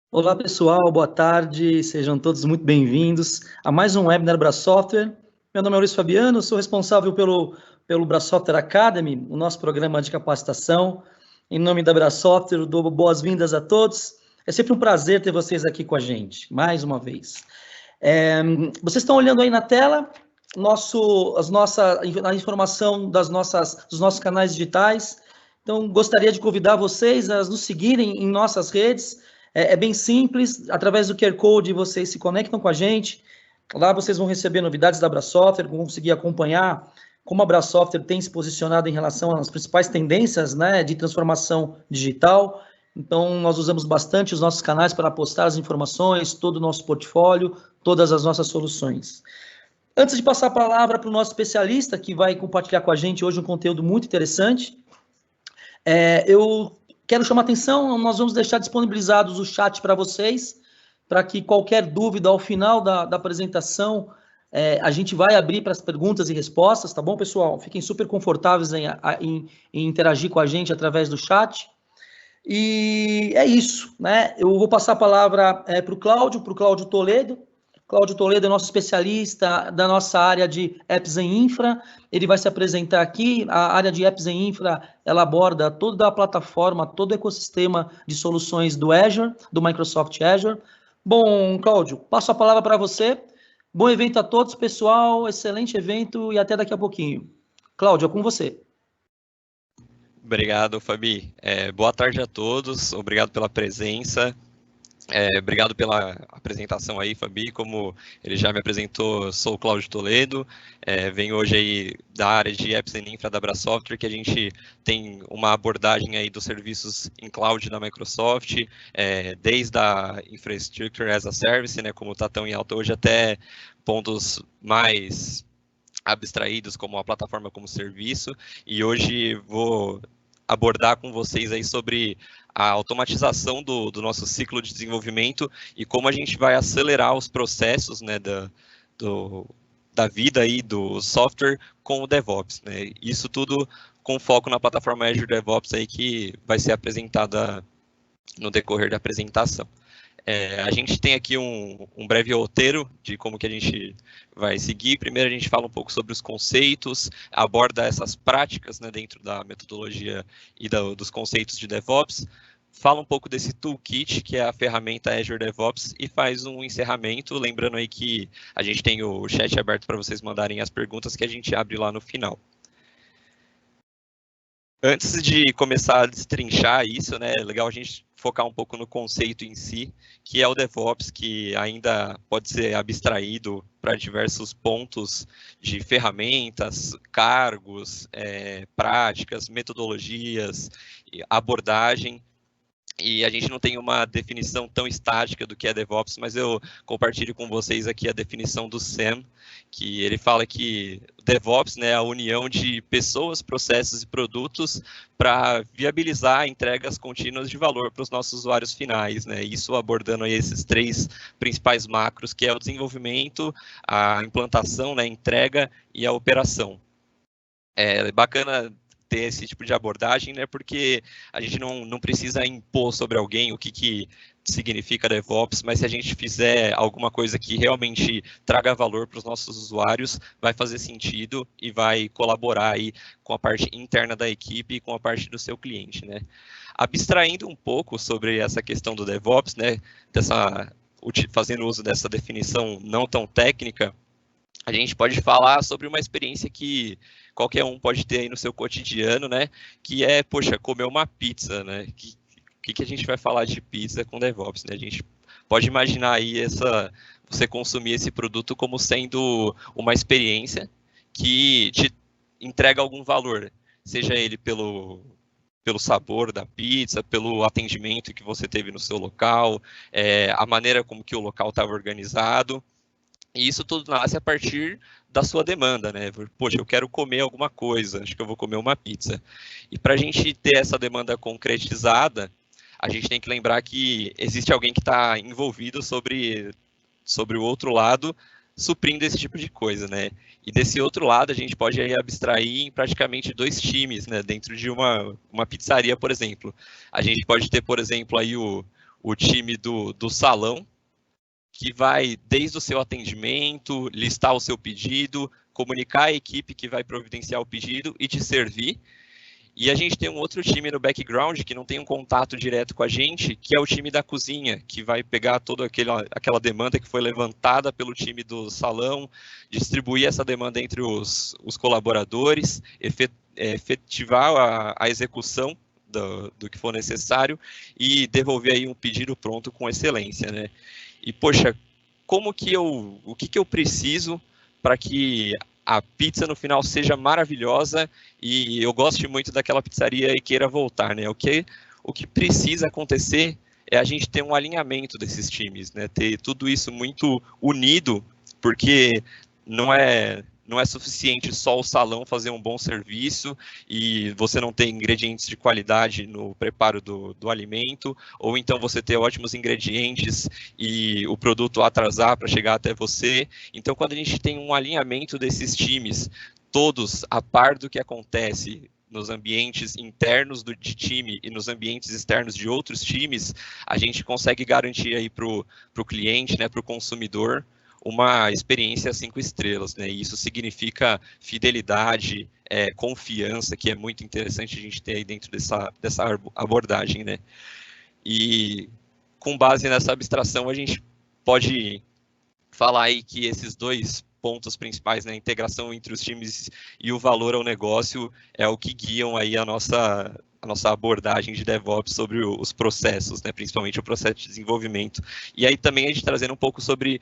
Olá pessoal, boa tarde, sejam todos muito bem-vindos a mais um webinar Bra Software. Meu nome é Maurício Fabiano, sou responsável pelo Bra Software Academy, o nosso programa de capacitação. Em nome da Bra Software, dou boas-vindas a todos. É sempre um prazer ter vocês aqui com a gente, mais uma vez. Vocês estão olhando aí na tela a informação dos nossos canais digitais. Então, gostaria de convidar vocês a nos seguirem em nossas redes. É bem simples, através do QR Code vocês se conectam com a gente. Lá vocês vão receber novidades da Bra Software, vão conseguir acompanhar como a Bra Software tem se posicionado em relação às principais tendências, né, de transformação digital. Então, nós usamos bastante os nossos canais para postar as informações, todo o nosso portfólio, todas as nossas soluções. Antes de passar a palavra para o nosso especialista, que vai compartilhar com a gente hoje um conteúdo muito interessante, eu quero chamar a atenção, nós vamos deixar disponibilizados o chat para vocês, para que qualquer dúvida ao final da apresentação, a gente vai abrir para as perguntas e respostas, tá bom, pessoal? Fiquem super confortáveis em interagir com a gente através do chat. E é isso, né? Eu vou passar a palavra para o Cláudio Toledo. Cláudio Toledo é nosso especialista da nossa área de Apps em Infra. Ele vai se apresentar aqui. A área de Apps em Infra, ela aborda toda a plataforma, todo o ecossistema de soluções do Azure, do Microsoft Azure. Bom, Cláudio, passo a palavra para você. Bom evento a todos, pessoal. Excelente evento e até daqui a pouquinho. Cláudio, é com você. Obrigado, Fabi. Boa tarde a todos, obrigado pela presença, obrigado pela apresentação aí, Fabi. Como ele já me apresentou, sou o Cláudio Toledo, venho hoje aí da área de Apps and Infra da Bra Software, que a gente tem uma abordagem aí dos serviços em cloud da Microsoft, desde a Infrastructure as a Service, né, como está tão em alta hoje, até pontos mais abstraídos como a plataforma como serviço, e hoje vou abordar com vocês aí sobre a automatização do nosso ciclo de desenvolvimento e como a gente vai acelerar os processos, né, da vida aí do software com o DevOps, né? Isso tudo com foco na plataforma Azure DevOps aí que vai ser apresentada no decorrer da apresentação. A gente tem aqui um breve roteiro de como que a gente vai seguir. Primeiro a gente fala um pouco sobre os conceitos, aborda essas práticas, né, dentro da metodologia e dos conceitos de DevOps, fala um pouco desse toolkit, que é a ferramenta Azure DevOps, e faz um encerramento, lembrando aí que a gente tem o chat aberto para vocês mandarem as perguntas que a gente abre lá no final. Antes de começar a destrinchar isso, né, é legal a gente focar um pouco no conceito em si, que é o DevOps, que ainda pode ser abstraído para diversos pontos de ferramentas, cargos, práticas, metodologias, abordagem. E a gente não tem uma definição tão estática do que é DevOps, mas eu compartilho com vocês aqui a definição do Sam, que ele fala que DevOps, né, é a união de pessoas, processos e produtos para viabilizar entregas contínuas de valor para os nossos usuários finais, né? Isso abordando aí esses três principais macros, que é o desenvolvimento, a implantação, né, a entrega e a operação. É bacana ter esse tipo de abordagem, né? Porque a gente não precisa impor sobre alguém o que significa DevOps, mas se a gente fizer alguma coisa que realmente traga valor para os nossos usuários, vai fazer sentido e vai colaborar aí com a parte interna da equipe e com a parte do seu cliente, né? Abstraindo um pouco sobre essa questão do DevOps, né? Fazendo uso dessa definição não tão técnica, a gente pode falar sobre uma experiência que qualquer um pode ter aí no seu cotidiano, né? Que é, poxa, comer uma pizza, né? Que a gente vai falar de pizza com DevOps, né? A gente pode imaginar aí você consumir esse produto como sendo uma experiência que te entrega algum valor, seja ele pelo sabor da pizza, pelo atendimento que você teve no seu local, a maneira como que o local estava organizado. E isso tudo nasce a partir da sua demanda, né? Poxa, eu quero comer alguma coisa, acho que eu vou comer uma pizza. E para a gente ter essa demanda concretizada, a gente tem que lembrar que existe alguém que está envolvido sobre o outro lado, suprindo esse tipo de coisa, né? E desse outro lado, a gente pode aí abstrair em praticamente dois times, né? Dentro de uma pizzaria, por exemplo. A gente pode ter, por exemplo, aí o o time do salão, que vai desde o seu atendimento, listar o seu pedido, comunicar a equipe que vai providenciar o pedido e te servir. E a gente tem um outro time no background que não tem um contato direto com a gente, que é o time da cozinha, que vai pegar toda aquela demanda que foi levantada pelo time do salão, distribuir essa demanda entre os colaboradores, efetivar a execução do que for necessário e devolver aí um pedido pronto com excelência, né? E, poxa, o que eu preciso para que a pizza no final seja maravilhosa e eu goste muito daquela pizzaria e queira voltar, né? O que precisa acontecer é a gente ter um alinhamento desses times, né? Ter tudo isso muito unido, porque não é suficiente só o salão fazer um bom serviço e você não ter ingredientes de qualidade no preparo do alimento, ou então você ter ótimos ingredientes e o produto atrasar para chegar até você. Então, quando a gente tem um alinhamento desses times, todos a par do que acontece nos ambientes internos de time e nos ambientes externos de outros times, a gente consegue garantir aí para o cliente, né, para o consumidor, uma experiência 5 estrelas, né? E isso significa fidelidade, confiança, que é muito interessante a gente ter aí dentro dessa abordagem, né? E com base nessa abstração, a gente pode falar aí que esses dois pontos principais, né, a integração entre os times e o valor ao negócio, é o que guiam aí a nossa abordagem de DevOps sobre os processos, né, principalmente o processo de desenvolvimento. E aí também a gente trazendo um pouco sobre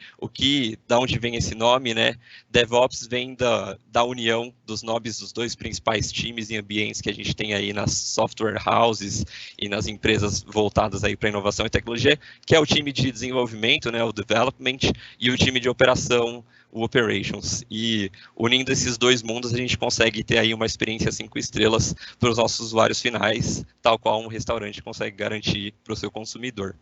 da onde vem esse nome, né? DevOps vem da união dos nomes dos dois principais times e ambientes que a gente tem aí nas software houses e nas empresas voltadas aí para inovação e tecnologia, que é o time de desenvolvimento, né, o development, e o time de operação, o operations. E unindo esses dois mundos, a gente consegue ter aí uma experiência 5 estrelas para os nossos usuários finais, tal qual um restaurante consegue garantir para o seu consumidor.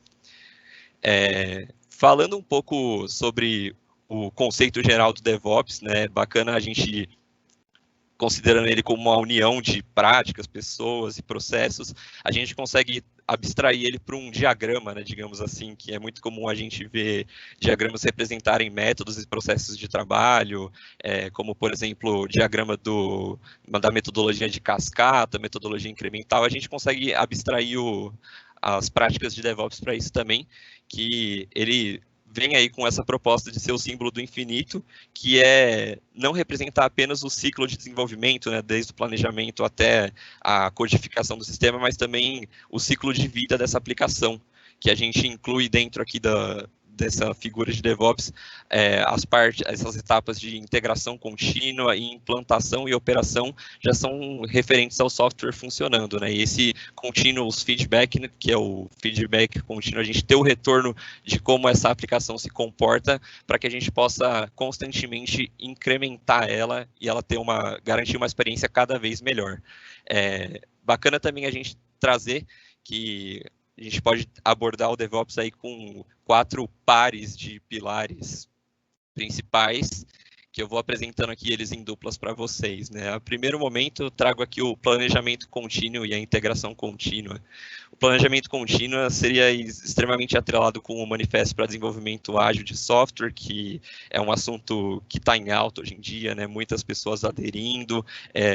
Falando um pouco sobre o conceito geral do DevOps, né, bacana a gente, considerando ele como uma união de práticas, pessoas e processos, a gente consegue abstrair ele para um diagrama, né, digamos assim, que é muito comum a gente ver diagramas representarem métodos e processos de trabalho, como, por exemplo, o diagrama da metodologia de cascata, metodologia incremental. A gente consegue abstrair as práticas de DevOps para isso também, que ele vem aí com essa proposta de ser o símbolo do infinito, que é não representar apenas o ciclo de desenvolvimento, né, desde o planejamento até a codificação do sistema, mas também o ciclo de vida dessa aplicação, que a gente inclui dentro aqui dessa figura de DevOps, essas etapas de integração contínua e implantação e operação já são referentes ao software funcionando, né? E esse continuous feedback, né, que é o feedback contínuo, a gente ter o retorno de como essa aplicação se comporta para que a gente possa constantemente incrementar ela e ela garantir uma experiência cada vez melhor. Bacana também a gente trazer que a gente pode abordar o DevOps aí com 4 pares de pilares principais, que eu vou apresentando aqui eles em duplas para vocês, né? A primeiro momento, eu trago aqui o planejamento contínuo e a integração contínua. O planejamento contínuo seria extremamente atrelado com o Manifesto para Desenvolvimento Ágil de Software, que é um assunto que está em alta hoje em dia, né? Muitas pessoas aderindo,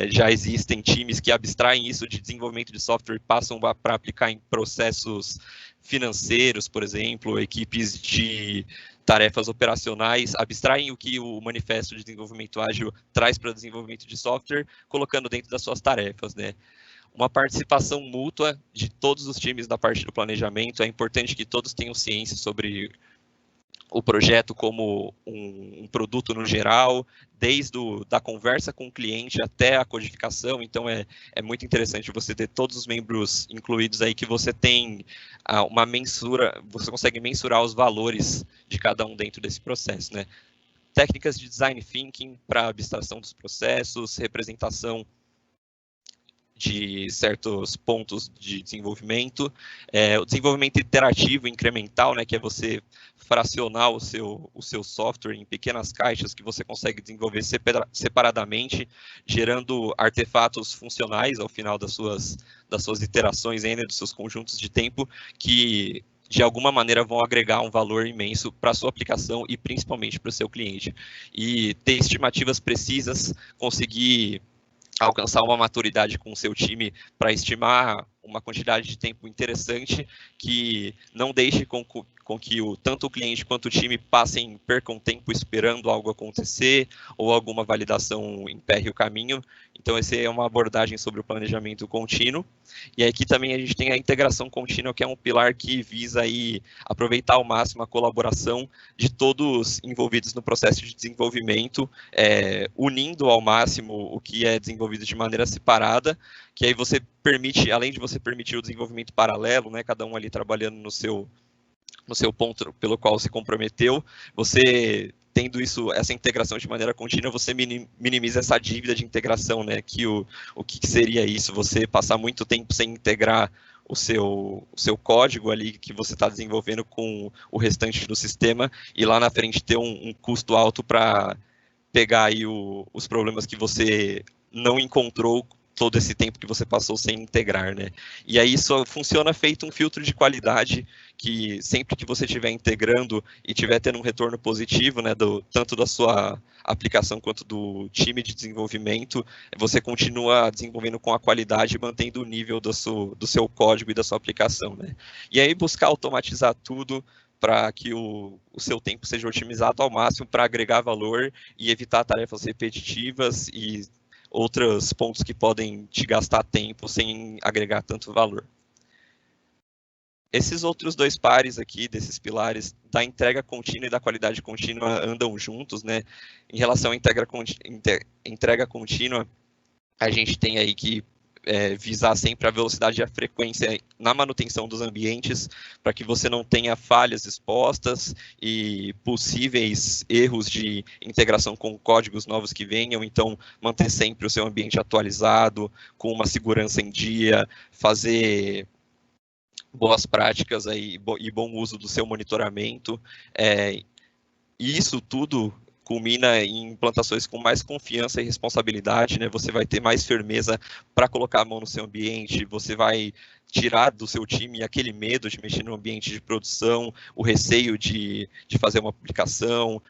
já existem times que abstraem isso de desenvolvimento de software e passam para aplicar em processos financeiros, por exemplo, equipes de tarefas operacionais, abstraem o que o Manifesto de Desenvolvimento Ágil traz para o desenvolvimento de software, colocando dentro das suas tarefas, né? Uma participação mútua de todos os times da parte do planejamento, é importante que todos tenham ciência sobre o projeto como um produto no geral, desde da conversa com o cliente até a codificação. Então é muito interessante você ter todos os membros incluídos aí, que você tem você consegue mensurar os valores de cada um dentro desse processo, né? Técnicas de design thinking para abstração dos processos, representação de certos pontos de desenvolvimento, o desenvolvimento iterativo incremental, né, que é você fracionar o seu software em pequenas caixas que você consegue desenvolver separadamente, gerando artefatos funcionais ao final das suas iterações, ainda dos seus conjuntos de tempo, que de alguma maneira vão agregar um valor imenso para a sua aplicação e principalmente para o seu cliente. E ter estimativas precisas, conseguir alcançar uma maturidade com o seu time para estimar uma quantidade de tempo interessante que não deixe com que tanto o cliente quanto o time percam tempo esperando algo acontecer ou alguma validação emperre o caminho. Então, essa é uma abordagem sobre o planejamento contínuo. E aqui também a gente tem a integração contínua, que é um pilar que visa aí aproveitar ao máximo a colaboração de todos envolvidos no processo de desenvolvimento, unindo ao máximo o que é desenvolvido de maneira separada, que aí você permite, além de você permitir o desenvolvimento paralelo, né, cada um ali trabalhando no seu ponto pelo qual se comprometeu, você tendo essa integração de maneira contínua, você minimiza essa dívida de integração, né? O que seria isso? Você passar muito tempo sem integrar o seu código ali que você está desenvolvendo com o restante do sistema e lá na frente ter um custo alto para pegar aí os problemas que você não encontrou todo esse tempo que você passou sem integrar, né? E aí isso funciona feito um filtro de qualidade que sempre que você estiver integrando e estiver tendo um retorno positivo, né, tanto da sua aplicação quanto do time de desenvolvimento, você continua desenvolvendo com a qualidade e mantendo o nível do seu código e da sua aplicação, né? E aí buscar automatizar tudo para que o seu tempo seja otimizado ao máximo para agregar valor e evitar tarefas repetitivas e outros pontos que podem te gastar tempo sem agregar tanto valor. Esses outros dois pares aqui, desses pilares, da entrega contínua e da qualidade contínua andam juntos, né? Em relação à entrega contínua, a gente tem aí que visar sempre a velocidade e a frequência na manutenção dos ambientes, para que você não tenha falhas expostas e possíveis erros de integração com códigos novos que venham. Então, manter sempre o seu ambiente atualizado, com uma segurança em dia, fazer boas práticas aí, e bom uso do seu monitoramento. E isso tudo culmina em implantações com mais confiança e responsabilidade, né? Você vai ter mais firmeza para colocar a mão no seu ambiente, você vai tirar do seu time aquele medo de mexer no ambiente de produção, o receio de fazer uma publicação,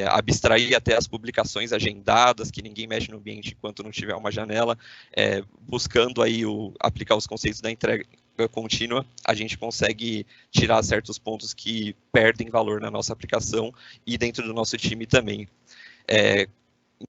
abstrair até as publicações agendadas, que ninguém mexe no ambiente enquanto não tiver uma janela, buscando aí aplicar os conceitos da entrega contínua, a gente consegue tirar certos pontos que perdem valor na nossa aplicação e dentro do nosso time também.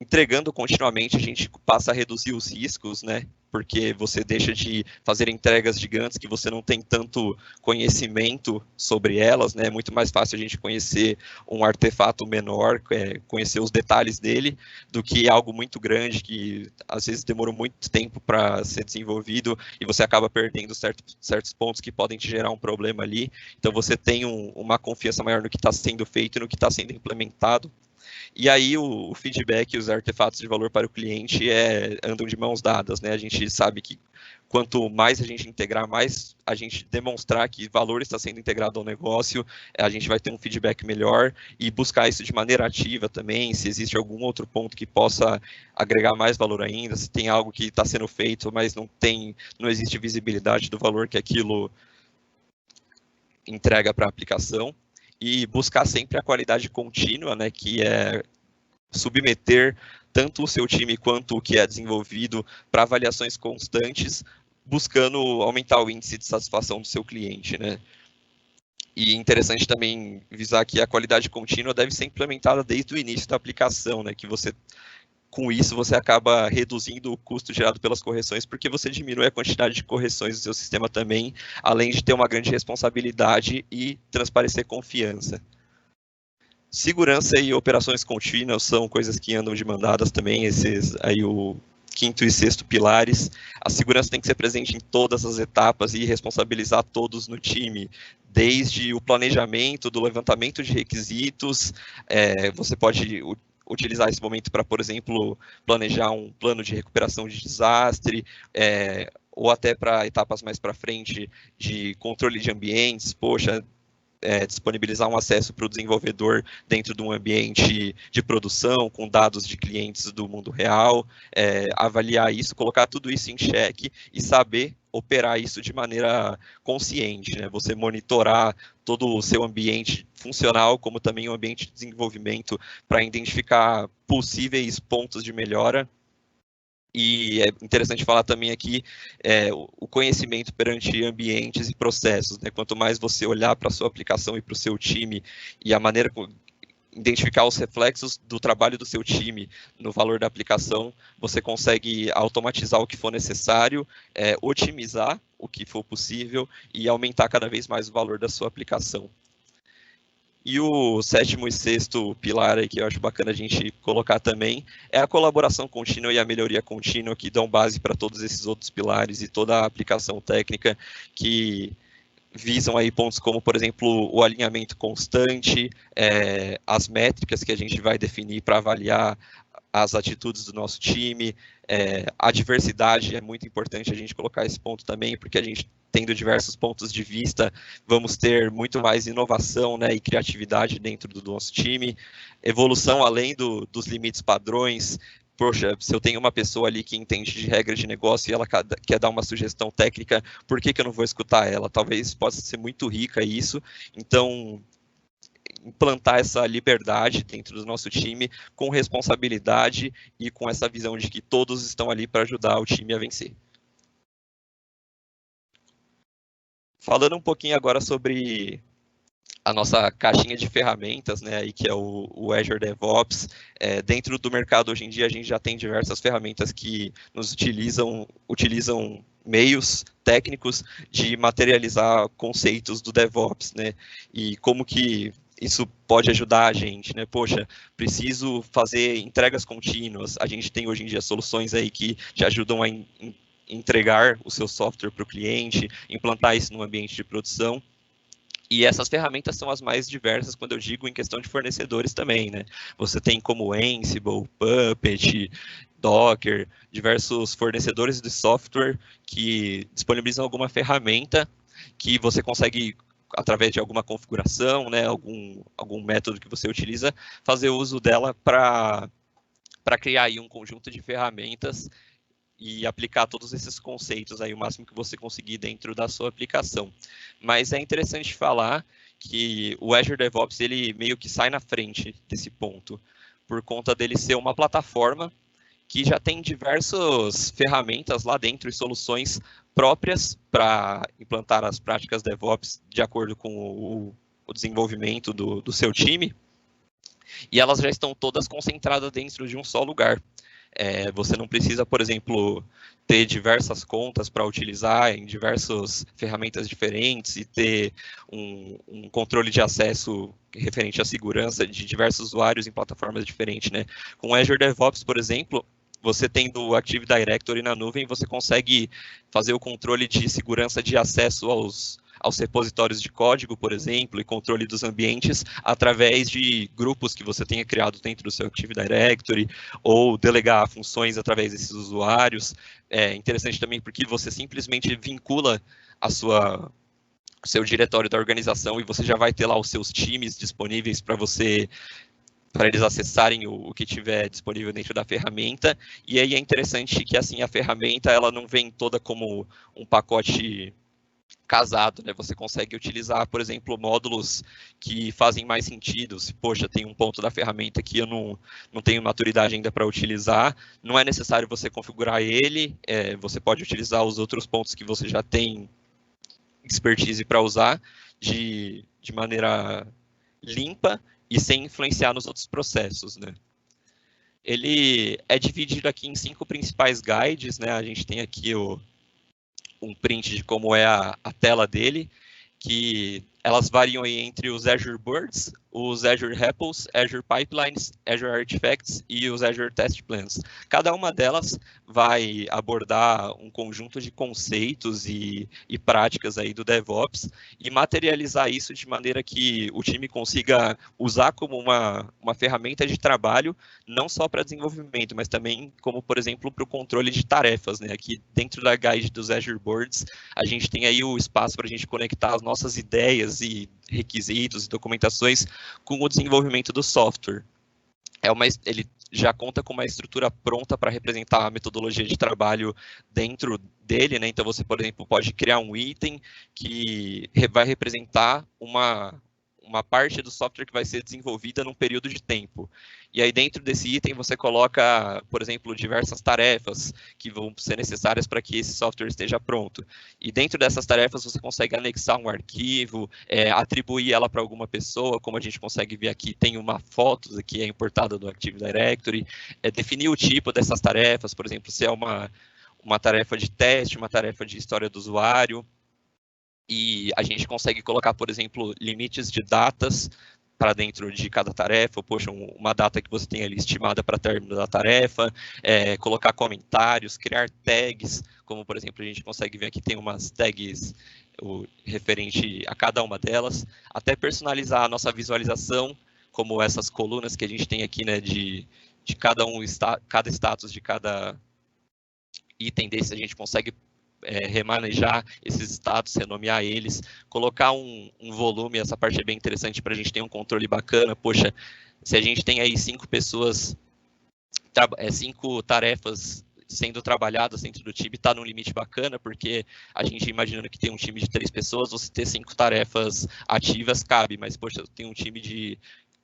Entregando continuamente, a gente passa a reduzir os riscos, né? Porque você deixa de fazer entregas gigantes que você não tem tanto conhecimento sobre elas, né? É muito mais fácil a gente conhecer um artefato menor, conhecer os detalhes dele, do que algo muito grande que às vezes demorou muito tempo para ser desenvolvido e você acaba perdendo certos pontos que podem te gerar um problema ali. Então você tem uma confiança maior no que está sendo feito e no que está sendo implementado. E aí o feedback e os artefatos de valor para o cliente andam de mãos dadas, né? A gente sabe que quanto mais a gente integrar, mais a gente demonstrar que valor está sendo integrado ao negócio, a gente vai ter um feedback melhor e buscar isso de maneira ativa também, se existe algum outro ponto que possa agregar mais valor ainda, se tem algo que está sendo feito, mas não existe visibilidade do valor que aquilo entrega para a aplicação. E buscar sempre a qualidade contínua, né, que é submeter tanto o seu time quanto o que é desenvolvido para avaliações constantes, buscando aumentar o índice de satisfação do seu cliente, né. E interessante também visar que a qualidade contínua deve ser implementada desde o início da aplicação, né, que com isso, você acaba reduzindo o custo gerado pelas correções, porque você diminui a quantidade de correções do seu sistema também, além de ter uma grande responsabilidade e transparecer confiança. Segurança e operações contínuas são coisas que andam demandadas também, esses aí o quinto e sexto pilares. A segurança tem que ser presente em todas as etapas e responsabilizar todos no time, desde o planejamento, do levantamento de requisitos, você pode utilizar esse momento para, por exemplo, planejar um plano de recuperação de desastre, ou até para etapas mais para frente de controle de ambientes. Poxa, disponibilizar um acesso para o desenvolvedor dentro de um ambiente de produção, com dados de clientes do mundo real, avaliar isso, colocar tudo isso em xeque e saber operar isso de maneira consciente, né? Você monitorar todo o seu ambiente funcional, como também o ambiente de desenvolvimento, para identificar possíveis pontos de melhora. E é interessante falar também aqui o conhecimento perante ambientes e processos, né? Quanto mais você olhar para a sua aplicação e para o seu time e a maneira identificar os reflexos do trabalho do seu time no valor da aplicação, você consegue automatizar o que for necessário, otimizar o que for possível e aumentar cada vez mais o valor da sua aplicação. E o sétimo e sexto pilar aí que eu acho bacana a gente colocar também é a colaboração contínua e a melhoria contínua, que dão base para todos esses outros pilares e toda a aplicação técnica, que visam aí pontos como, por exemplo, o alinhamento constante, as métricas que a gente vai definir para avaliar as atitudes do nosso time, a diversidade, é muito importante a gente colocar esse ponto também, porque a gente, tendo diversos pontos de vista, vamos ter muito mais inovação, né, e criatividade dentro do nosso time, evolução além dos limites padrões. Poxa, se eu tenho uma pessoa ali que entende de regras de negócio e ela quer dar uma sugestão técnica, por que eu não vou escutar ela? Talvez possa ser muito rica isso, então implantar essa liberdade dentro do nosso time com responsabilidade e com essa visão de que todos estão ali para ajudar o time a vencer. Falando um pouquinho agora sobre a nossa caixinha de ferramentas, né, aí que é o Azure DevOps. Dentro do mercado hoje em dia a gente já tem diversas ferramentas que nos utilizam meios técnicos de materializar conceitos do DevOps, né, e como que isso pode ajudar a gente, né? Poxa, preciso fazer entregas contínuas. A gente tem hoje em dia soluções aí que te ajudam a entregar o seu software para o cliente, implantar isso no ambiente de produção. E essas ferramentas são as mais diversas quando eu digo em questão de fornecedores também, né? Você tem como Ansible, Puppet, Docker, diversos fornecedores de software que disponibilizam alguma ferramenta que você consegue, através de alguma configuração, né, algum método que você utiliza, fazer uso dela para criar aí um conjunto de ferramentas e aplicar todos esses conceitos aí o máximo que você conseguir dentro da sua aplicação. Mas é interessante falar que o Azure DevOps, ele meio que sai na frente desse ponto, por conta dele ser uma plataforma que já tem diversas ferramentas lá dentro e soluções próprias para implantar as práticas DevOps de acordo com o desenvolvimento do seu time, e elas já estão todas concentradas dentro de um só lugar. Você não precisa, por exemplo, ter diversas contas para utilizar em diversas ferramentas diferentes e ter um controle de acesso referente à segurança de diversos usuários em plataformas diferentes, né? Com o Azure DevOps, por exemplo, você tendo o Active Directory na nuvem, você consegue fazer o controle de segurança de acesso aos repositórios de código, por exemplo, e controle dos ambientes através de grupos que você tenha criado dentro do seu Active Directory, ou delegar funções através desses usuários. É interessante também porque você simplesmente vincula o seu diretório da organização e você já vai ter lá os seus times disponíveis para eles acessarem o que tiver disponível dentro da ferramenta. E aí é interessante que assim a ferramenta ela não vem toda como um pacote casado, né? Você consegue utilizar, por exemplo, módulos que fazem mais sentido. Se, poxa, tem um ponto da ferramenta que eu não tenho maturidade ainda para utilizar, não é necessário você configurar ele, você pode utilizar os outros pontos que você já tem expertise para usar de maneira limpa e sem influenciar nos outros processos, né? Ele é dividido aqui em 5 principais guides, né? A gente tem aqui um print de como é a tela dele, que elas variam aí entre os Azure Birds, os Azure REPLs, Azure Pipelines, Azure Artifacts e os Azure Test Plans. Cada uma delas vai abordar um conjunto de conceitos e práticas aí do DevOps e materializar isso de maneira que o time consiga usar como uma ferramenta de trabalho, não só para desenvolvimento, mas também como, por exemplo, para o controle de tarefas, né? Aqui dentro da guide dos Azure Boards, a gente tem aí o espaço para a gente conectar as nossas ideias regras e requisitos e documentações com o desenvolvimento do software. Ele já conta com uma estrutura pronta para representar a metodologia de trabalho dentro dele, né? Então você, por exemplo, pode criar um item que vai representar uma parte do software que vai ser desenvolvida num período de tempo. E aí dentro desse item você coloca, por exemplo, diversas tarefas que vão ser necessárias para que esse software esteja pronto. E dentro dessas tarefas você consegue anexar um arquivo, atribuir ela para alguma pessoa, como a gente consegue ver aqui, tem uma foto que é importada do Active Directory, definir o tipo dessas tarefas, por exemplo, se é uma tarefa de teste, uma tarefa de história do usuário, e a gente consegue colocar, por exemplo, limites de datas para dentro de cada tarefa, poxa, uma data que você tem ali estimada para término da tarefa, colocar comentários, criar tags, como por exemplo a gente consegue ver aqui tem umas tags referente a cada uma delas, até personalizar a nossa visualização, como essas colunas que a gente tem aqui, né, de cada status de cada item desse, a gente consegue remanejar esses status, renomear eles, colocar um volume, essa parte é bem interessante para a gente ter um controle bacana. Poxa, se a gente tem aí 5 pessoas, 5 tarefas sendo trabalhadas dentro do time, está num limite bacana, porque a gente imaginando que tem um time de 3 pessoas, você ter 5 tarefas ativas cabe, mas poxa, eu tenho um time de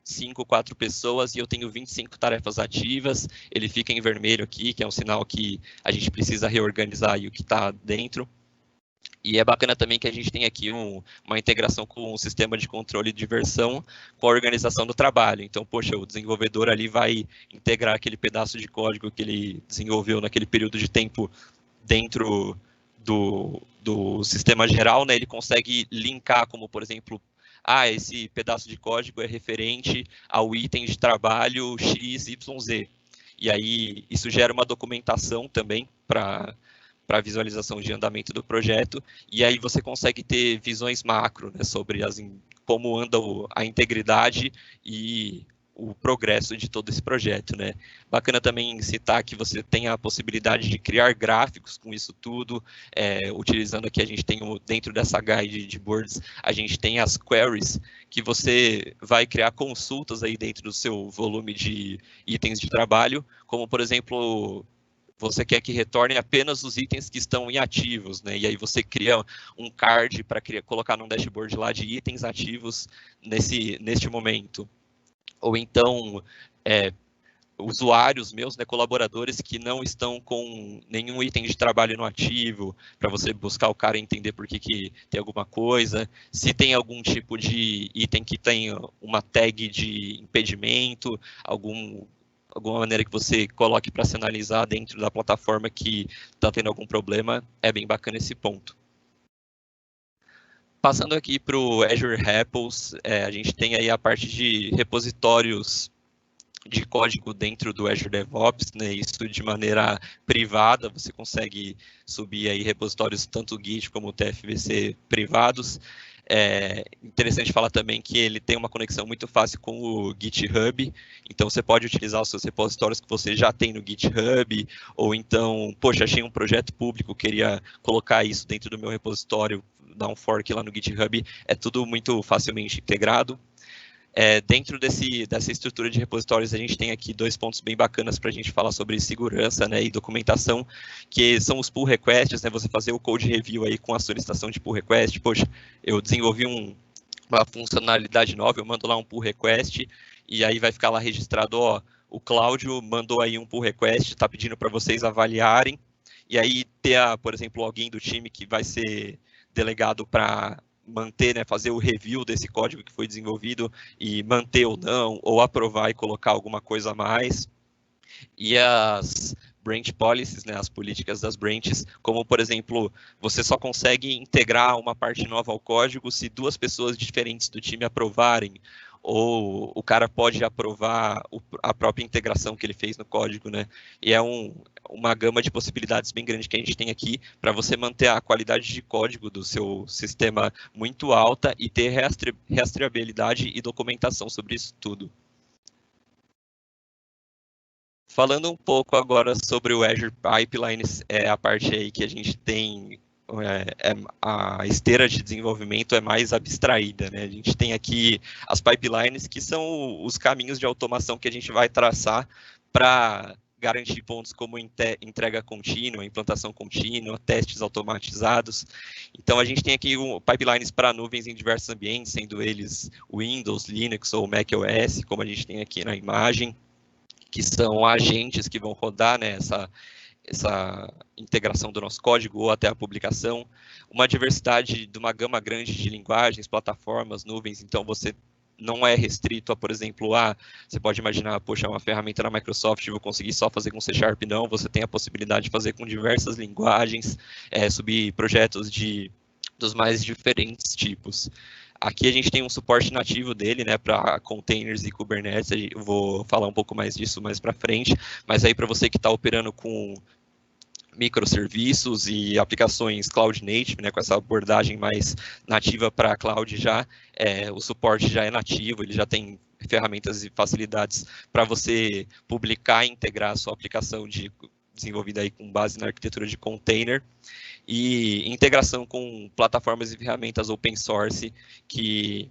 5, 4 pessoas e eu tenho 25 tarefas ativas, ele fica em vermelho aqui, que é um sinal que a gente precisa reorganizar aí o que está dentro. E é bacana também que a gente tem aqui uma integração com um sistema de controle de versão com a organização do trabalho. Então, poxa, o desenvolvedor ali vai integrar aquele pedaço de código que ele desenvolveu naquele período de tempo dentro do sistema geral, né? Ele consegue linkar, como por exemplo, esse pedaço de código é referente ao item de trabalho XYZ. E aí isso gera uma documentação também para visualização de andamento do projeto, e aí você consegue ter visões macro, né, sobre como anda a integridade e o progresso de todo esse projeto, né. Bacana também citar que você tem a possibilidade de criar gráficos com isso tudo, utilizando aqui, a gente tem dentro dessa guide de boards, a gente tem as queries, que você vai criar consultas aí dentro do seu volume de itens de trabalho, como por exemplo, você quer que retorne apenas os itens que estão inativos, né? E aí você cria um card para colocar num dashboard lá de itens ativos neste momento. Ou então, usuários meus, né, colaboradores que não estão com nenhum item de trabalho no ativo, para você buscar o cara e entender por que tem alguma coisa, se tem algum tipo de item que tem uma tag de impedimento, alguma maneira que você coloque para se analisar dentro da plataforma que está tendo algum problema, é bem bacana esse ponto. Passando aqui para o Azure Repos, a gente tem aí a parte de repositórios de código dentro do Azure DevOps, né? Isso de maneira privada, você consegue subir aí repositórios tanto Git como TFVC privados. É interessante falar também que ele tem uma conexão muito fácil com o GitHub, então você pode utilizar os seus repositórios que você já tem no GitHub, ou então, poxa, achei um projeto público, queria colocar isso dentro do meu repositório, dar um fork lá no GitHub, é tudo muito facilmente integrado. Dentro dessa estrutura de repositórios, a gente tem aqui 2 pontos bem bacanas para a gente falar sobre segurança, né, e documentação, que são os pull requests, né, você fazer o code review aí com a solicitação de pull request. Poxa, eu desenvolvi uma funcionalidade nova, eu mando lá um pull request, e aí vai ficar lá registrado, o Cláudio mandou aí um pull request, está pedindo para vocês avaliarem, e aí ter, por exemplo, alguém do time que vai ser delegado para manter, né, fazer o review desse código que foi desenvolvido e manter ou não, ou aprovar e colocar alguma coisa a mais. E as branch policies, né, as políticas das branches, como, por exemplo, você só consegue integrar uma parte nova ao código se 2 pessoas diferentes do time aprovarem, ou o cara pode aprovar a própria integração que ele fez no código, né? E é uma gama de possibilidades bem grande que a gente tem aqui para você manter a qualidade de código do seu sistema muito alta e ter rastreabilidade e documentação sobre isso tudo. Falando um pouco agora sobre o Azure Pipelines, é a parte aí que a gente tem a esteira de desenvolvimento é mais abstraída, né? A gente tem aqui as pipelines, que são os caminhos de automação que a gente vai traçar para garantir pontos como entrega contínua, implantação contínua, testes automatizados. Então, a gente tem aqui pipelines para nuvens em diversos ambientes, sendo eles Windows, Linux ou macOS, como a gente tem aqui na imagem, que são agentes que vão rodar, né, essa integração do nosso código ou até a publicação, uma diversidade de uma gama grande de linguagens, plataformas, nuvens, então você não é restrito a, por exemplo, você pode imaginar, poxa, uma ferramenta da Microsoft, vou conseguir só fazer com C#, não, você tem a possibilidade de fazer com diversas linguagens, subir projetos dos mais diferentes tipos. Aqui a gente tem um suporte nativo dele, né, para containers e Kubernetes, eu vou falar um pouco mais disso mais para frente, mas aí para você que está operando com microserviços e aplicações cloud native, né, com essa abordagem mais nativa para cloud já, o suporte já é nativo, ele já tem ferramentas e facilidades para você publicar e integrar a sua aplicação desenvolvida aí com base na arquitetura de container, e integração com plataformas e ferramentas open source, que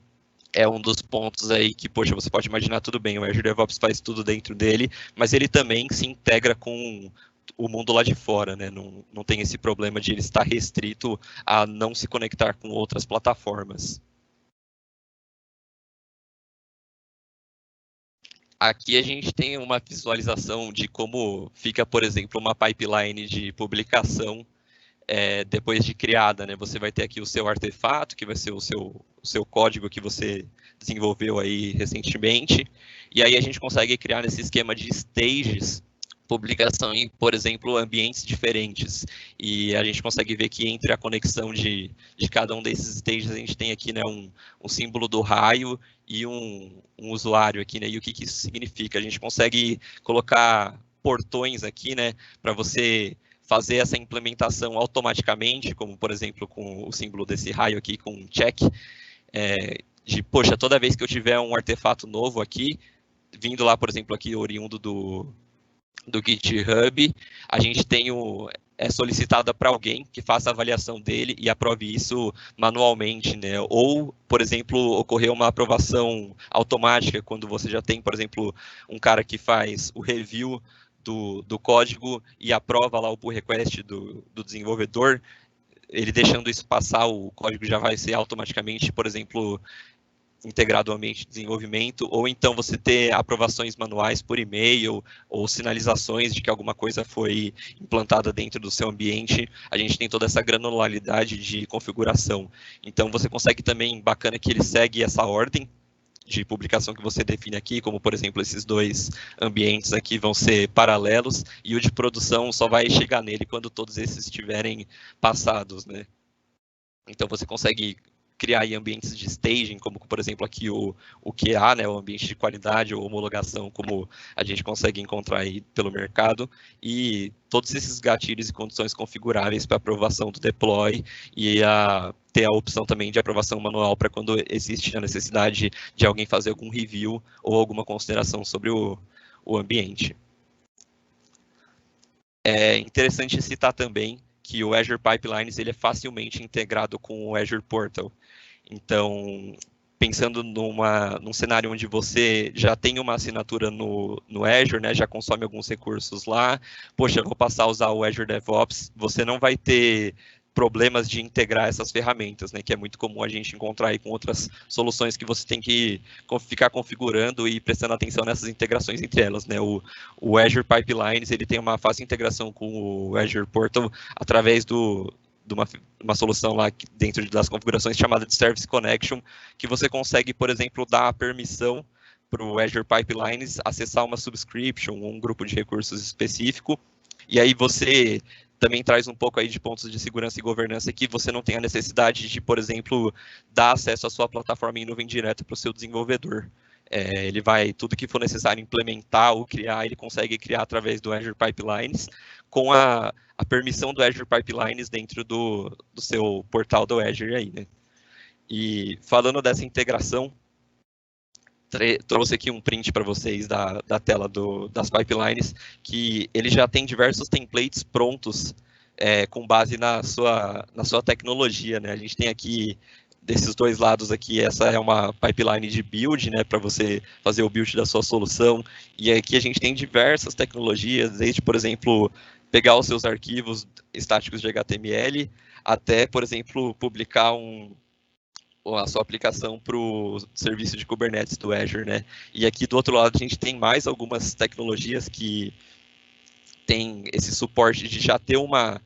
é um dos pontos aí que, poxa, você pode imaginar tudo bem, o Azure DevOps faz tudo dentro dele, mas ele também se integra com o mundo lá de fora, né? Não tem esse problema de ele estar restrito a não se conectar com outras plataformas. Aqui a gente tem uma visualização de como fica, por exemplo, uma pipeline de publicação depois de criada, né? Você vai ter aqui o seu artefato, que vai ser o seu código que você desenvolveu aí recentemente, e aí a gente consegue criar nesse esquema de stages publicação em, por exemplo, ambientes diferentes. E a gente consegue ver que entre a conexão de cada um desses stages, a gente tem aqui, né, um símbolo do raio e um usuário aqui, né? E o que isso significa? A gente consegue colocar portões aqui, né, para você fazer essa implementação automaticamente, como, por exemplo, com o símbolo desse raio aqui, com um check, poxa, toda vez que eu tiver um artefato novo aqui, vindo lá, por exemplo, aqui oriundo do GitHub, a gente tem solicitada para alguém que faça a avaliação dele e aprove isso manualmente, né? Ou, por exemplo, ocorrer uma aprovação automática, quando você já tem, por exemplo, um cara que faz o review do código e aprova lá o pull request do desenvolvedor, ele deixando isso passar, o código já vai ser automaticamente, por exemplo, integrado ao ambiente de desenvolvimento, ou então você ter aprovações manuais por e-mail, ou sinalizações de que alguma coisa foi implantada dentro do seu ambiente. A gente tem toda essa granularidade de configuração. Então você consegue também, bacana que ele segue essa ordem de publicação que você define aqui, como, por exemplo, esses dois ambientes aqui vão ser paralelos, e o de produção só vai chegar nele quando todos esses estiverem passados, né? Então você consegue criar aí ambientes de staging, como, por exemplo, aqui o QA, né, o ambiente de qualidade ou homologação, como a gente consegue encontrar aí pelo mercado, e todos esses gatilhos e condições configuráveis para aprovação do deploy, e ter a opção também de aprovação manual para quando existe a necessidade de alguém fazer algum review ou alguma consideração sobre o ambiente. É interessante citar também que o Azure Pipelines ele é facilmente integrado com o Azure Portal. Então, pensando num cenário onde você já tem uma assinatura no Azure, né, já consome alguns recursos lá, poxa, eu vou passar a usar o Azure DevOps, você não vai ter problemas de integrar essas ferramentas, né, que é muito comum a gente encontrar aí com outras soluções que você tem que ficar configurando e prestando atenção nessas integrações entre elas, né. O Azure Pipelines, ele tem uma fácil integração com o Azure Portal através de uma solução lá dentro das configurações chamada de Service Connection, que você consegue, por exemplo, dar a permissão para o Azure Pipelines acessar uma subscription, um grupo de recursos específico, e aí você também traz um pouco aí de pontos de segurança e governança que você não tem a necessidade de, por exemplo, dar acesso à sua plataforma em nuvem direta para o seu desenvolvedor. Ele vai, tudo que for necessário implementar ou criar, ele consegue criar através do Azure Pipelines, com a permissão do Azure Pipelines dentro do seu portal do Azure aí, né? E falando dessa integração, trouxe aqui um print para vocês da tela das pipelines, que ele já tem diversos templates prontos com base na sua tecnologia, né? A gente tem aqui, desses dois lados aqui, essa é uma pipeline de build, né, para você fazer o build da sua solução, e aqui a gente tem diversas tecnologias, desde, por exemplo, pegar os seus arquivos estáticos de HTML, até, por exemplo, publicar a sua aplicação para o serviço de Kubernetes do Azure, né? E aqui do outro lado a gente tem mais algumas tecnologias que tem esse suporte de já ter uma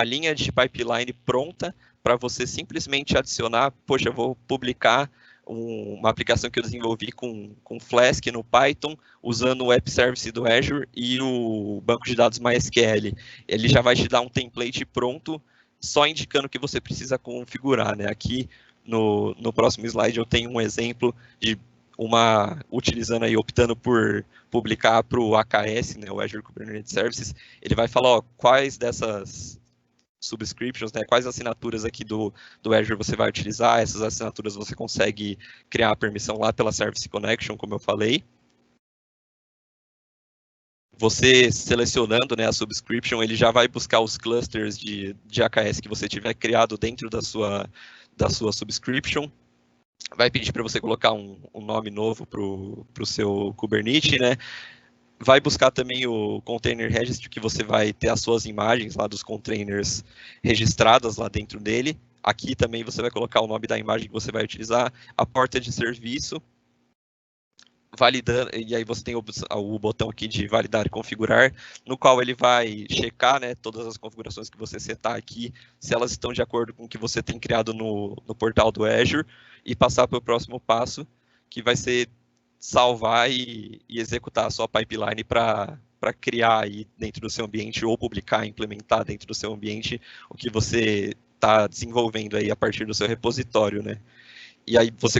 linha de pipeline pronta para você simplesmente adicionar, poxa, eu vou publicar uma aplicação que eu desenvolvi com Flask no Python, usando o App Service do Azure e o banco de dados MySQL. Ele já vai te dar um template pronto, só indicando o que você precisa configurar, né? Aqui no próximo slide eu tenho um exemplo de utilizando aí, optando por publicar para o AKS, né, o Azure Kubernetes Services. Ele vai falar, ó, quais dessas subscriptions, né, quais assinaturas aqui do Azure você vai utilizar. Essas assinaturas você consegue criar a permissão lá pela Service Connection, como eu falei. Você selecionando, né, a subscription, ele já vai buscar os clusters de AKS que você tiver criado dentro da sua subscription. Vai pedir para você colocar um nome novo para o seu Kubernetes, né? Vai buscar também o Container Registry, que você vai ter as suas imagens lá dos containers registradas lá dentro dele. Aqui também você vai colocar o nome da imagem que você vai utilizar, a porta de serviço, validando, e aí você tem o botão aqui de validar e configurar, no qual ele vai checar, né, todas as configurações que você setar aqui, se elas estão de acordo com o que você tem criado no portal do Azure, e passar para o próximo passo, que vai ser salvar e executar a sua pipeline para criar aí dentro do seu ambiente, ou publicar, implementar dentro do seu ambiente o que você está desenvolvendo aí a partir do seu repositório, né? E aí você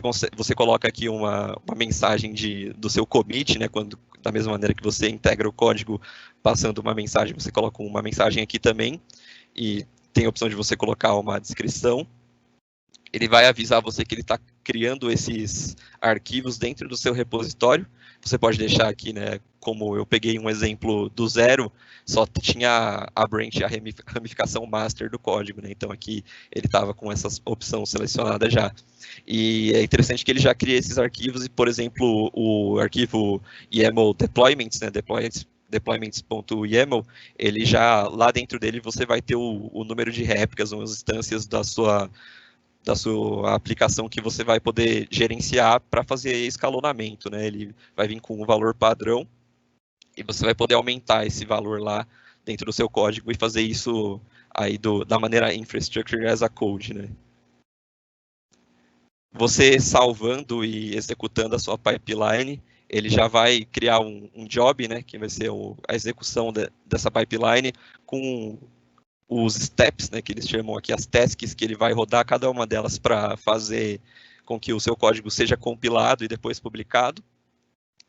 coloca aqui uma mensagem do seu commit, né? Da mesma maneira que você integra o código passando uma mensagem, você coloca uma mensagem aqui também, e tem a opção de você colocar uma descrição. Ele vai avisar você que ele está criando esses arquivos dentro do seu repositório. Você pode deixar aqui, né, como eu peguei um exemplo do zero, só tinha a branch, a ramificação master do código, né? Então aqui ele estava com essa opção selecionada já. E é interessante que ele já cria esses arquivos e, por exemplo, o arquivo YAML deployments, né, deployments.yaml, ele já, lá dentro dele você vai ter o número de réplicas, ou as instâncias da sua aplicação que você vai poder gerenciar para fazer escalonamento, né? Ele vai vir com um valor padrão e você vai poder aumentar esse valor lá dentro do seu código e fazer isso aí da maneira infrastructure as a code, né? Você salvando e executando a sua pipeline, ele já vai criar um job, né? Que vai ser a execução dessa pipeline com os steps, né, que eles chamam aqui, as tasks que ele vai rodar, cada uma delas para fazer com que o seu código seja compilado e depois publicado.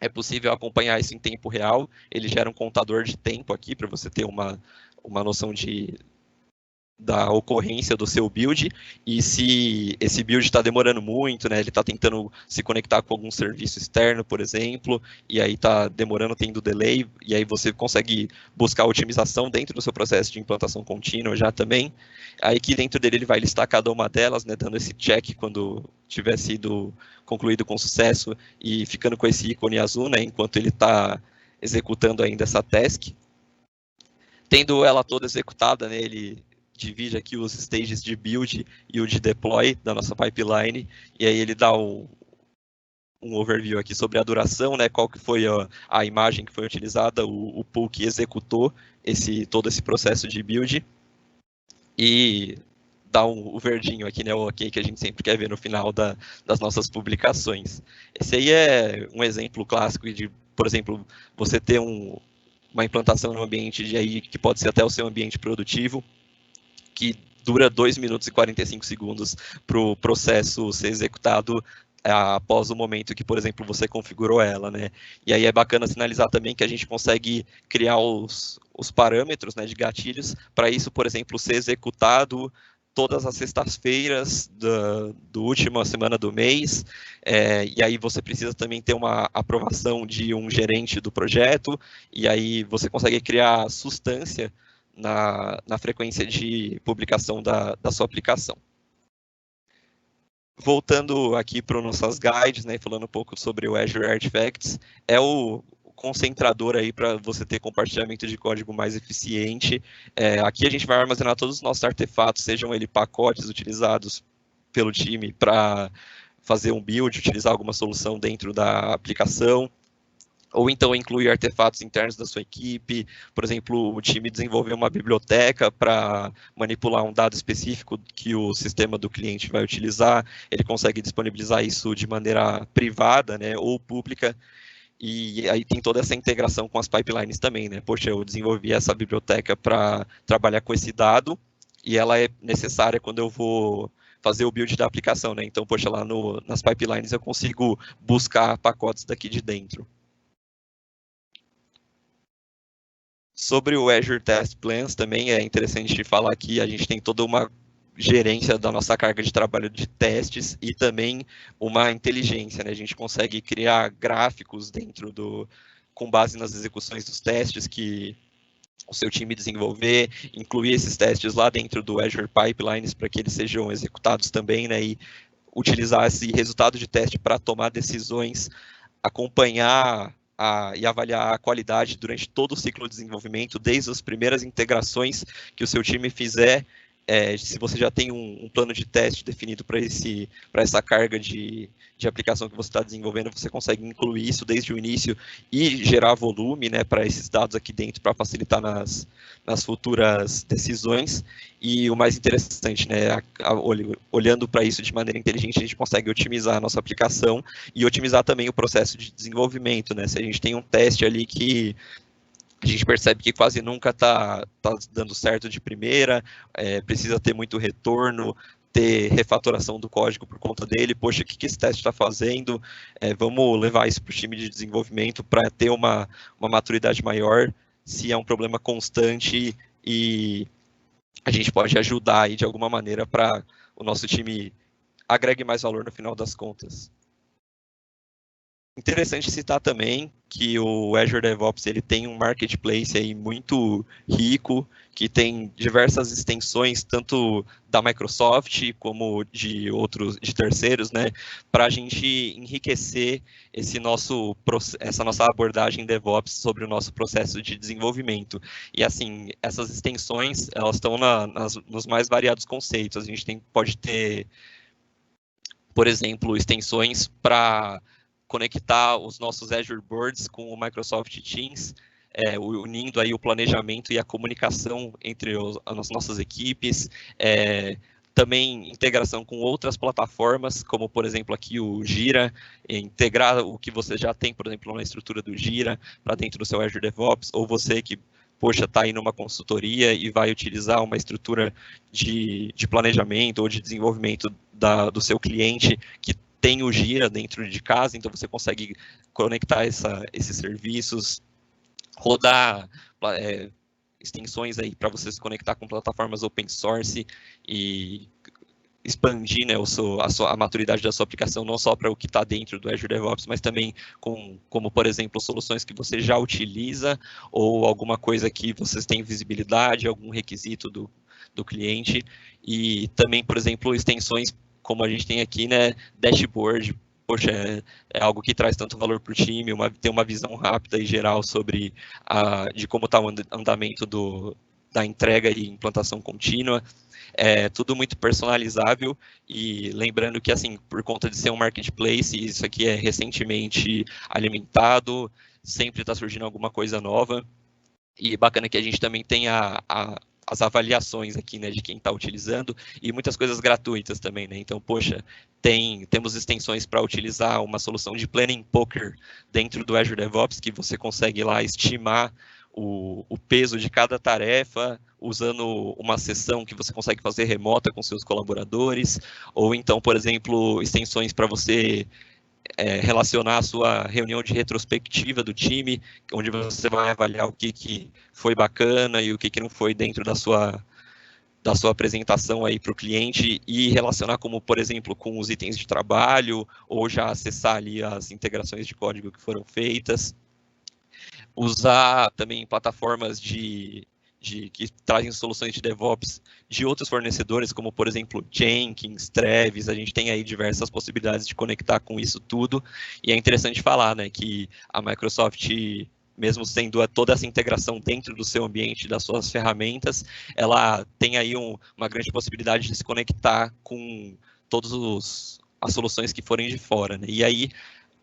É possível acompanhar isso em tempo real, ele gera um contador de tempo aqui para você ter uma noção da ocorrência do seu build, e se esse build está demorando muito, né, ele está tentando se conectar com algum serviço externo, por exemplo, e aí está demorando, tendo delay, e aí você consegue buscar otimização dentro do seu processo de implantação contínua já também. Aí aqui dentro dele ele vai listar cada uma delas, né, dando esse check quando tiver sido concluído com sucesso e ficando com esse ícone azul, né, enquanto ele está executando ainda essa task. Tendo ela toda executada, né, ele divide aqui os stages de build e o de deploy da nossa pipeline, e aí ele dá um overview aqui sobre a duração, né, qual que foi a imagem que foi utilizada, o pool que executou todo esse processo de build, e dá o verdinho aqui, né, o ok que a gente sempre quer ver no final das nossas publicações. Esse aí é um exemplo clássico de, por exemplo, você ter uma implantação no ambiente de AI que pode ser até o seu ambiente produtivo, que dura 2 minutos e 45 segundos para o processo ser executado após o momento que, por exemplo, você configurou ela, né? E aí é bacana sinalizar também que a gente consegue criar os parâmetros, né, de gatilhos para isso, por exemplo, ser executado todas as sextas-feiras da última semana do mês, e aí você precisa também ter uma aprovação de um gerente do projeto, e aí você consegue criar substância na frequência de publicação da sua aplicação. Voltando aqui para nossas guides, né, falando um pouco sobre o Azure Artifacts, é o concentrador aí para você ter compartilhamento de código mais eficiente. Aqui a gente vai armazenar todos os nossos artefatos, sejam eles pacotes utilizados pelo time para fazer um build, utilizar alguma solução dentro da aplicação, ou então incluir artefatos internos da sua equipe. Por exemplo, o time desenvolver uma biblioteca para manipular um dado específico que o sistema do cliente vai utilizar, ele consegue disponibilizar isso de maneira privada, né, ou pública, e aí tem toda essa integração com as pipelines também, né? Poxa, eu desenvolvi essa biblioteca para trabalhar com esse dado, e ela é necessária quando eu vou fazer o build da aplicação, né? Então, poxa, lá nas pipelines eu consigo buscar pacotes daqui de dentro. Sobre o Azure Test Plans também é interessante falar que a gente tem toda uma gerência da nossa carga de trabalho de testes e também uma inteligência, né? A gente consegue criar gráficos com base nas execuções dos testes que o seu time desenvolver, incluir esses testes lá dentro do Azure Pipelines para que eles sejam executados também, né? E utilizar esse resultado de teste para tomar decisões, acompanhar e avaliar a qualidade durante todo o ciclo de desenvolvimento, desde as primeiras integrações que o seu time fizer. Se você já tem um plano de teste definido para essa carga de aplicação que você está desenvolvendo, você consegue incluir isso desde o início e gerar volume, né, para esses dados aqui dentro para facilitar nas futuras decisões. E o mais interessante, né, olhando para isso de maneira inteligente, a gente consegue otimizar a nossa aplicação e otimizar também o processo de desenvolvimento, né? Se a gente tem um teste ali que a gente percebe que quase nunca está dando certo de primeira, precisa ter muito retorno, ter refatoração do código por conta dele. Poxa, o que esse teste está fazendo? Vamos levar isso para o time de desenvolvimento para ter uma maturidade maior, se é um problema constante, e a gente pode ajudar aí de alguma maneira para o nosso time agregue mais valor no final das contas. Interessante citar também que o Azure DevOps ele tem um marketplace aí muito rico, que tem diversas extensões, tanto da Microsoft como de terceiros, né, para a gente enriquecer essa nossa abordagem DevOps sobre o nosso processo de desenvolvimento. E assim, essas extensões, elas estão nos mais variados conceitos. A gente pode ter, por exemplo, extensões para conectar os nossos Azure Boards com o Microsoft Teams, unindo aí o planejamento e a comunicação entre as nossas equipes, também integração com outras plataformas, como por exemplo aqui o Jira, integrar o que você já tem, por exemplo, na estrutura do Jira para dentro do seu Azure DevOps, ou você que, poxa, está aí numa consultoria e vai utilizar uma estrutura de planejamento ou de desenvolvimento do seu cliente que tem o Jira dentro de casa, então você consegue conectar esses serviços, rodar extensões aí para você se conectar com plataformas open source e expandir, né, a maturidade da sua aplicação, não só para o que está dentro do Azure DevOps, mas também como, por exemplo, soluções que você já utiliza ou alguma coisa que vocês têm visibilidade, algum requisito do cliente. E também, por exemplo, extensões como a gente tem aqui, né, dashboard. Poxa, é algo que traz tanto valor para o time, ter uma visão rápida e geral de como está o andamento da entrega e implantação contínua. Tudo muito personalizável, e lembrando que, assim, por conta de ser um marketplace, isso aqui é recentemente alimentado, sempre está surgindo alguma coisa nova, e bacana que a gente também tem as avaliações aqui, né, de quem está utilizando, e muitas coisas gratuitas também, né? Então, poxa, temos extensões para utilizar uma solução de Planning Poker dentro do Azure DevOps, que você consegue lá estimar o peso de cada tarefa, usando uma sessão que você consegue fazer remota com seus colaboradores, ou então, por exemplo, extensões para você relacionar a sua reunião de retrospectiva do time, onde você vai avaliar o que foi bacana e o que não foi dentro da sua apresentação aí para o cliente, e relacionar como, por exemplo, com os itens de trabalho, ou já acessar ali as integrações de código que foram feitas. Usar também plataformas de que trazem soluções de DevOps de outros fornecedores, como, por exemplo, Jenkins, Travis, a gente tem aí diversas possibilidades de conectar com isso tudo, e é interessante falar, né, que a Microsoft, mesmo tendo toda essa integração dentro do seu ambiente, das suas ferramentas, ela tem aí uma grande possibilidade de se conectar com todas as soluções que forem de fora, né? E aí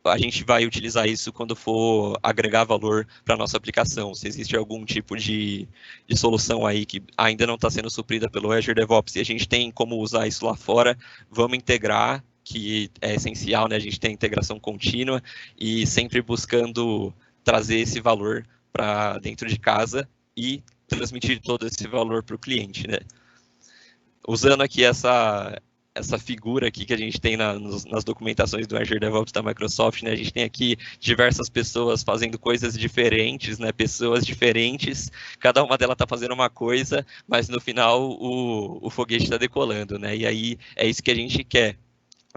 a gente vai utilizar isso quando for agregar valor para a nossa aplicação. Se existe algum tipo de solução aí que ainda não está sendo suprida pelo Azure DevOps e a gente tem como usar isso lá fora, vamos integrar, que é essencial, né? A gente tem a integração contínua e sempre buscando trazer esse valor para dentro de casa e transmitir todo esse valor para o cliente, né? Usando aqui essa figura aqui que a gente tem nas documentações do Azure DevOps da Microsoft, né? A gente tem aqui diversas pessoas fazendo coisas diferentes, né? Pessoas diferentes, cada uma delas está fazendo uma coisa, mas no final o foguete está decolando, né? E aí é isso que a gente quer.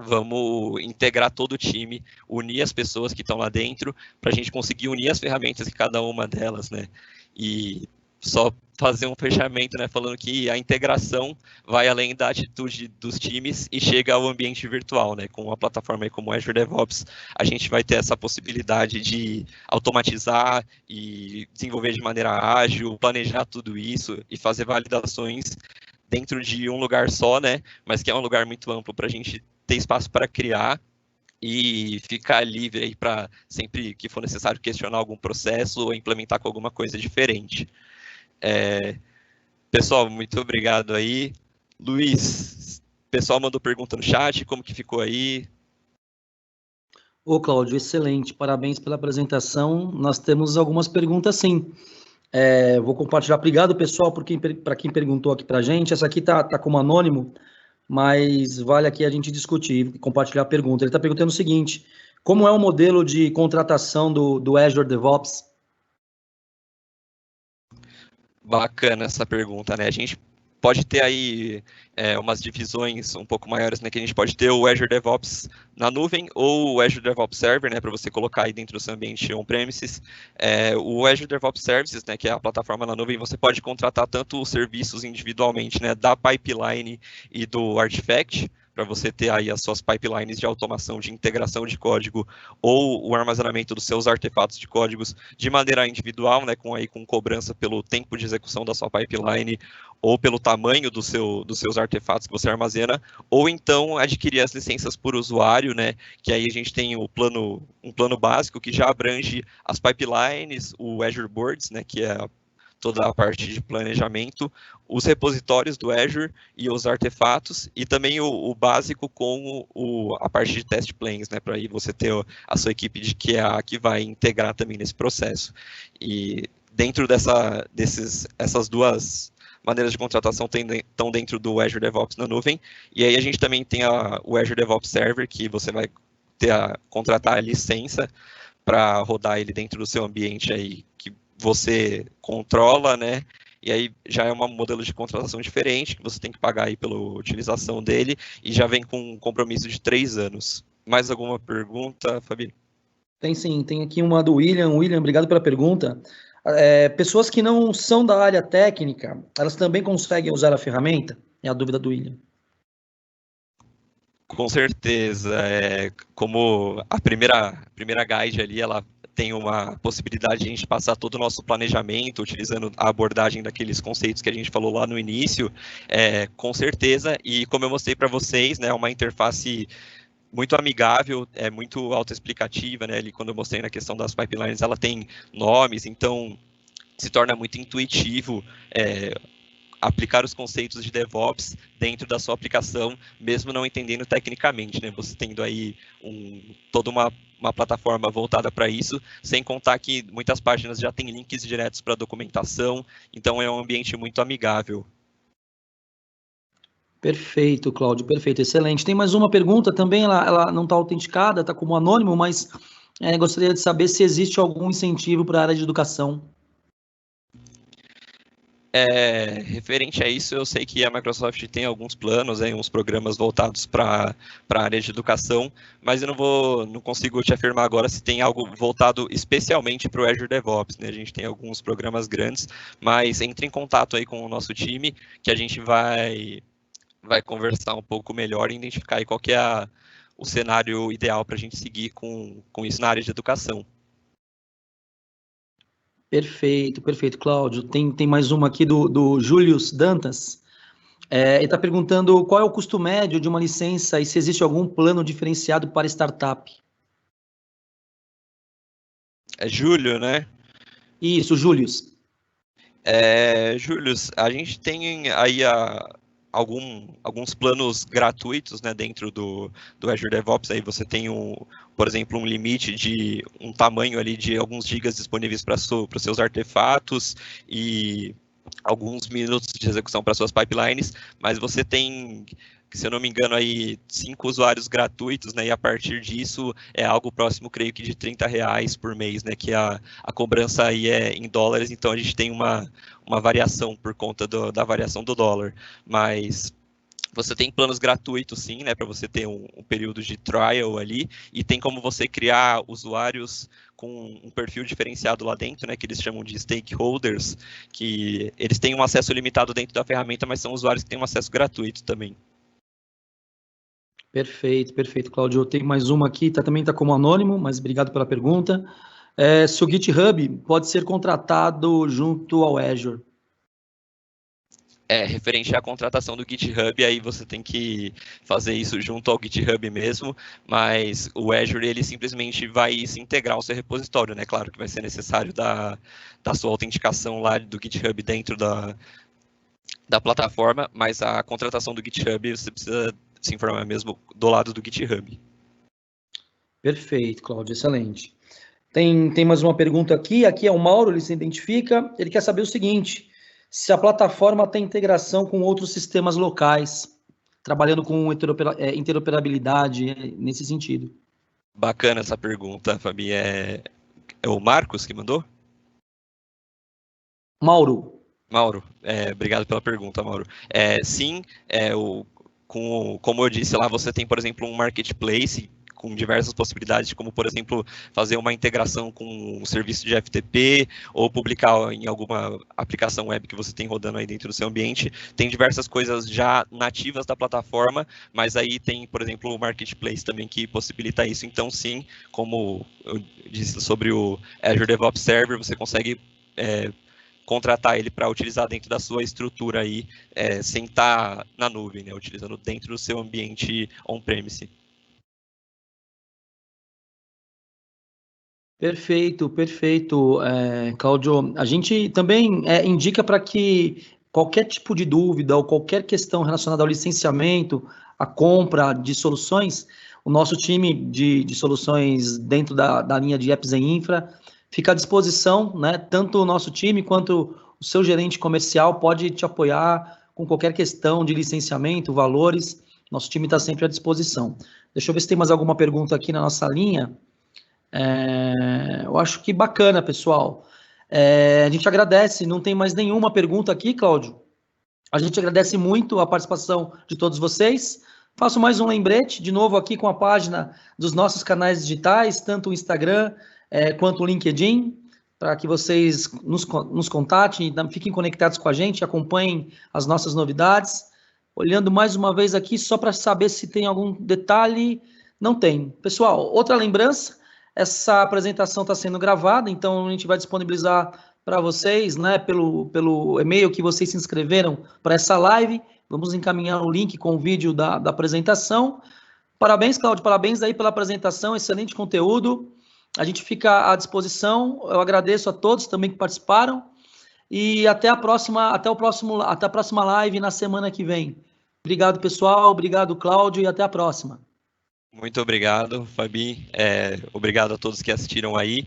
Vamos integrar todo o time, unir as pessoas que estão lá dentro, para a gente conseguir unir as ferramentas de cada uma delas, né? E só fazer um fechamento, né, falando que a integração vai além da atitude dos times e chega ao ambiente virtual, né, com uma plataforma aí como o Azure DevOps, a gente vai ter essa possibilidade de automatizar e desenvolver de maneira ágil, planejar tudo isso e fazer validações dentro de um lugar só, né, mas que é um lugar muito amplo para a gente ter espaço para criar e ficar livre aí para sempre que for necessário questionar algum processo ou implementar com alguma coisa diferente. Pessoal, muito obrigado aí. Luiz, o pessoal mandou pergunta no chat, como que ficou aí? Ô, Cláudio, excelente, parabéns pela apresentação. Nós temos algumas perguntas, sim. Vou compartilhar. Obrigado, pessoal, para quem perguntou aqui para a gente. Essa aqui tá como anônimo, mas vale aqui a gente discutir e compartilhar a pergunta. Ele está perguntando o seguinte: como é o modelo de contratação do Azure DevOps? Bacana essa pergunta, né? A gente pode ter aí umas divisões um pouco maiores, né? Que a gente pode ter o Azure DevOps na nuvem ou o Azure DevOps Server, né? Para você colocar aí dentro do seu ambiente on-premises. O Azure DevOps Services, né? Que é a plataforma na nuvem, você pode contratar tanto os serviços individualmente, né? Da pipeline e do Artifact, para você ter aí as suas pipelines de automação, de integração de código ou o armazenamento dos seus artefatos de códigos de maneira individual, né, com cobrança pelo tempo de execução da sua pipeline ou pelo tamanho dos seus artefatos que você armazena, ou então adquirir as licenças por usuário, né, que aí a gente tem um plano básico que já abrange as pipelines, o Azure Boards, né, que é toda a parte de planejamento, os repositórios do Azure e os artefatos, e também o básico com a parte de test plans, né, para aí você ter a sua equipe de QA que vai integrar também nesse processo. E dentro essas duas maneiras de contratação estão dentro do Azure DevOps na nuvem, e aí a gente também tem o Azure DevOps Server, que você vai contratar a licença para rodar ele dentro do seu ambiente aí, que você controla, né? E aí já é um modelo de contratação diferente, que você tem que pagar aí pela utilização dele, e já vem com um compromisso de 3 anos. Mais alguma pergunta, Fabi? Tem sim, tem aqui uma do William. William, obrigado pela pergunta. Pessoas que não são da área técnica, elas também conseguem usar a ferramenta? É a dúvida do William. Com certeza. Como a primeira guide ali, ela tem uma possibilidade de a gente passar todo o nosso planejamento, utilizando a abordagem daqueles conceitos que a gente falou lá no início, com certeza, e como eu mostrei para vocês, né, uma interface muito amigável, muito autoexplicativa, né, ali quando eu mostrei na questão das pipelines, ela tem nomes, então se torna muito intuitivo aplicar os conceitos de DevOps dentro da sua aplicação, mesmo não entendendo tecnicamente, né? Você tendo aí toda uma plataforma voltada para isso, sem contar que muitas páginas já têm links diretos para documentação, então é um ambiente muito amigável. Perfeito, Cláudio, perfeito, excelente. Tem mais uma pergunta também, ela não está autenticada, está como anônimo, mas gostaria de saber se existe algum incentivo para a área de educação. Referente a isso, eu sei que a Microsoft tem alguns planos, uns programas voltados para a área de educação, mas eu não consigo te afirmar agora se tem algo voltado especialmente para o Azure DevOps, né? A gente tem alguns programas grandes, mas entre em contato aí com o nosso time, que a gente vai conversar um pouco melhor e identificar aí qual que é o cenário ideal para a gente seguir com isso na área de educação. Perfeito, perfeito, Cláudio. Tem mais uma aqui do Július Dantas. Ele está perguntando qual é o custo médio de uma licença e se existe algum plano diferenciado para startup. É Júlio, né? Isso, Július. Július, a gente tem aí alguns planos gratuitos, né, dentro do Azure DevOps. Aí você tem, por exemplo, um limite de um tamanho ali de alguns gigas disponíveis para os seus artefatos e alguns minutos de execução para suas pipelines, mas você tem, se eu não me engano, aí 5 usuários gratuitos, né? E a partir disso é algo próximo, creio que de R$30 por mês, né? Que a cobrança aí é em dólares, então a gente tem uma variação por conta da variação do dólar. Mas você tem planos gratuitos, sim, né, para você ter um período de trial ali, e tem como você criar usuários com um perfil diferenciado lá dentro, né, que eles chamam de stakeholders, que eles têm um acesso limitado dentro da ferramenta, mas são usuários que têm um acesso gratuito também. Perfeito, perfeito, Cláudio. Eu tenho mais uma aqui, também está como anônimo, mas obrigado pela pergunta. Se o GitHub pode ser contratado junto ao Azure. Referente à contratação do GitHub, aí você tem que fazer isso junto ao GitHub mesmo, mas o Azure, ele simplesmente vai se integrar ao seu repositório, né? Claro que vai ser necessário da sua autenticação lá do GitHub dentro da plataforma, mas a contratação do GitHub, você precisa se informar mesmo do lado do GitHub. Perfeito, Cláudio, excelente. Tem mais uma pergunta aqui é o Mauro, ele se identifica, ele quer saber o seguinte: se a plataforma tem integração com outros sistemas locais, trabalhando com interoperabilidade nesse sentido. Bacana essa pergunta, Fabi. É o Marcos que mandou? Mauro, obrigado pela pergunta, Mauro. Sim, como eu disse lá, você tem, por exemplo, um marketplace com diversas possibilidades, como, por exemplo, fazer uma integração com um serviço de FTP ou publicar em alguma aplicação web que você tem rodando aí dentro do seu ambiente. Tem diversas coisas já nativas da plataforma, mas aí tem, por exemplo, o Marketplace também que possibilita isso. Então, sim, como eu disse sobre o Azure DevOps Server, você consegue contratar ele para utilizar dentro da sua estrutura aí, sem estar na nuvem, né, utilizando dentro do seu ambiente on-premise. Perfeito, perfeito, Cláudio. A gente também indica para que qualquer tipo de dúvida ou qualquer questão relacionada ao licenciamento, à compra de soluções, o nosso time de soluções dentro da linha de apps e infra fica à disposição, né? Tanto o nosso time quanto o seu gerente comercial pode te apoiar com qualquer questão de licenciamento, valores. Nosso time está sempre à disposição. Deixa eu ver se tem mais alguma pergunta aqui na nossa linha. Eu acho que bacana, pessoal. A gente agradece, não tem mais nenhuma pergunta aqui, Cláudio. A gente agradece muito a participação de todos vocês. Faço mais um lembrete, de novo aqui com a página dos nossos canais digitais, tanto o Instagram quanto o LinkedIn, para que vocês nos contatem, fiquem conectados com a gente, acompanhem as nossas novidades. Olhando mais uma vez aqui, só para saber se tem algum detalhe, não tem. Pessoal, outra lembrança, essa apresentação está sendo gravada, então a gente vai disponibilizar para vocês, né, pelo e-mail que vocês se inscreveram para essa live. Vamos encaminhar o link com o vídeo da apresentação. Parabéns, Cláudio, parabéns aí pela apresentação, excelente conteúdo. A gente fica à disposição. Eu agradeço a todos também que participaram e até a próxima live na semana que vem. Obrigado, pessoal. Obrigado, Cláudio, e até a próxima. Muito obrigado, Fabi. Obrigado a todos que assistiram aí.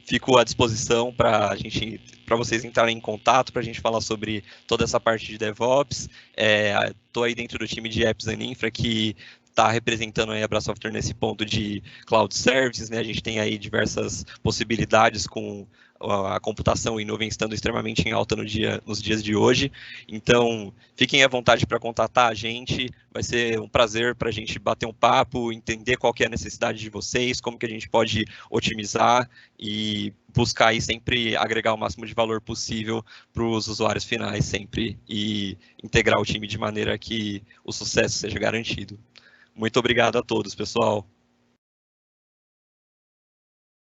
Fico à disposição para vocês entrarem em contato, para a gente falar sobre toda essa parte de DevOps. Estou aí dentro do time de Apps and Infra, que está representando aí a Bra Software nesse ponto de cloud services, né? A gente tem aí diversas possibilidades com a computação e nuvem estando extremamente em alta nos dias de hoje. Então, fiquem à vontade para contatar a gente. Vai ser um prazer para a gente bater um papo, entender qual que é a necessidade de vocês, como que a gente pode otimizar e buscar aí sempre agregar o máximo de valor possível para os usuários finais sempre e integrar o time de maneira que o sucesso seja garantido. Muito obrigado a todos, pessoal.